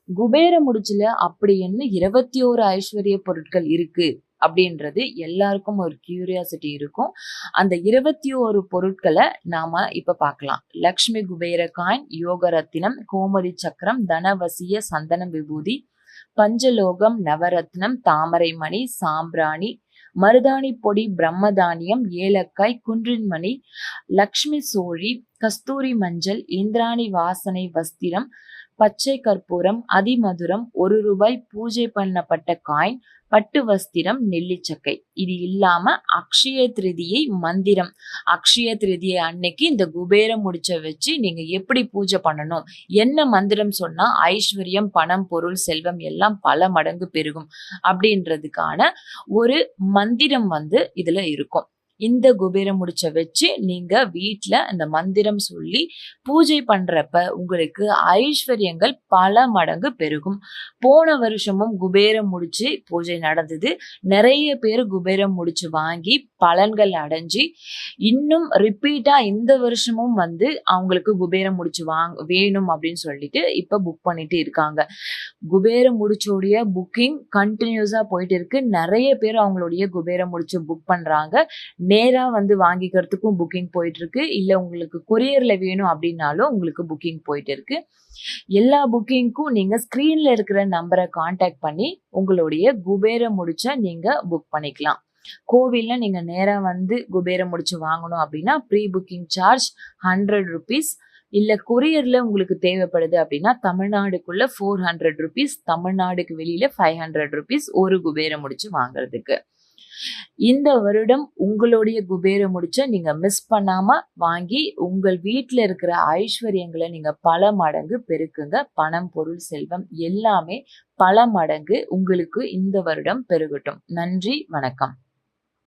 குபேர முடிச்சுல அப்படி என்ன 21 ஐஸ்வர்ய பொருட்கள் இருக்கு அப்படின்றது எல்லாருக்கும் ஒரு கியூரியாசிட்டி இருக்கும். அந்த 21 பொருட்களை நாம இப்ப பார்க்கலாம். லக்ஷ்மி குபேர காயின், யோக ரத்தினம், கோமதி சக்கரம், தனவசிய சந்தனம் விபூதி, பஞ்சலோகம், நவரத்னம், தாமரை மணி, சாம்பிராணி, மருதாணி பொடி, பிரம்மதானியம், ஏலக்காய், குன்றின்மணி, லக்ஷ்மி சோழி, கஸ்தூரி மஞ்சள், இந்திராணி வாசனை வஸ்திரம், பச்சை கற்பூரம், அதிமதுரம், ₹1 பூஜை பண்ணப்பட்ட காயின், பட்டு வஸ்திரம், நெல்லிச்சக்கை. இது இல்லாம அக்ஷய திருதியை மந்திரம். அக்ஷய திருதியை அன்னைக்கு இந்த குபேரம் முடிச்ச வச்சு நீங்க எப்படி பூஜை பண்ணணும், என்ன மந்திரம் சொன்னா ஐஸ்வர்யம், பணம், பொருள், செல்வம் எல்லாம் பல மடங்கு பெருகும் அப்படின்றதுக்கான ஒரு மந்திரம் இதுல இருக்கும். இந்த குபேரம் முடிச்ச வச்சு நீங்க வீட்டுல இந்த மந்திரம் சொல்லி பூஜை பண்றப்ப உங்களுக்கு ஐஸ்வர்யங்கள் பல மடங்கு பெருகும். போன வருஷமும் குபேரம் முடிச்சு பூஜை நடந்தது. நிறைய பேர் குபேரம் முடிச்சு வாங்கி பலன்கள் அடைஞ்சு இன்னும் ரிப்பீட்டா இந்த வருஷமும் அவங்களுக்கு குபேரம் முடிச்சு வேணும் அப்படின்னு சொல்லிட்டு இப்ப புக் பண்ணிட்டு இருக்காங்க. குபேரம் முடிச்சோடைய புக்கிங் கண்டினியூஸா போயிட்டு இருக்கு. நிறைய பேர் அவங்களுடைய குபேரம் முடிச்சு புக் பண்றாங்க. நேரா வாங்கிக்கிறதுக்கும் புக்கிங் போயிட்டு இருக்கு. இல்ல உங்களுக்கு கொரியர்ல வேணும் அப்படின்னாலும் உங்களுக்கு புக்கிங் போயிட்டு இருக்கு. எல்லா புக்கிங்க்கும் நீங்க ஸ்கிரீன்ல இருக்கிற நம்பரை கான்டாக்ட் பண்ணி உங்களுடைய குபேரம் முடிச்ச நீங்க புக் பண்ணிக்கலாம். கோவில்ல நீங்க நேரா குபேரம் முடிச்சு வாங்கணும் அப்படின்னா ப்ரீ புக்கிங் சார்ஜ் ₹100. இல்ல கொரியர்ல உங்களுக்கு தேவைப்படுது அப்படின்னா தமிழ்நாடுக்குள்ள ₹400, தமிழ்நாடுக்கு வெளியில ₹500 ஒரு குபேரம் முடிச்சு வாங்குறதுக்கு. இந்த வருடம் உங்களுடைய குபேர முடிச்ச நீங்க மிஸ் பண்ணாம வாங்கி உங்கள் வீட்டுல இருக்கிற ஐஸ்வர்யங்களை நீங்க பல மடங்கு பெருக்குங்க. பணம், பொருள், செல்வம் எல்லாமே பல மடங்கு உங்களுக்கு இந்த வருடம் பெருகட்டும். நன்றி, வணக்கம்.